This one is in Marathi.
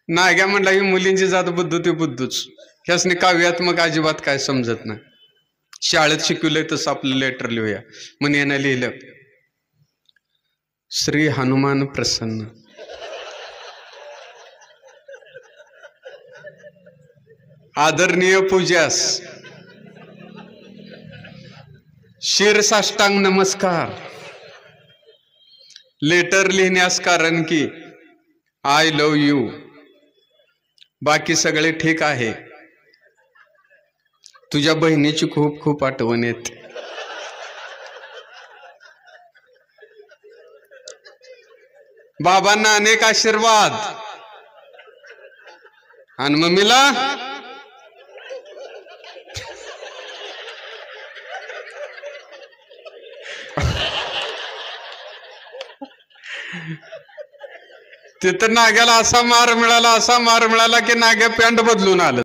नाग्या म्हणला ही मुलींची जात बुद्धू ती बुद्धूच. ह्यासनी काव्यात्मक अजिबात काय समजत नाही. शाळेत शिकवलंय तसं आपलं लेटर लिहूया म्हणून यानं लिहिलं, श्री हनुमान प्रसन्न. आदरणीय पूज्यास शिरसाष्टांग नमस्कार. लेटर लिहिण्यास कारण की आय लव्ह यू. बाकी सगळे ठीक आहे. तुझ्या बहिणीची खूप खूप आठवण येते. बाबांना अनेक आशीर्वाद. आणि मम्मीला तिथं नाग्याला असा मार मिळाला की नाग्या पॅन्ट बदलून आलं.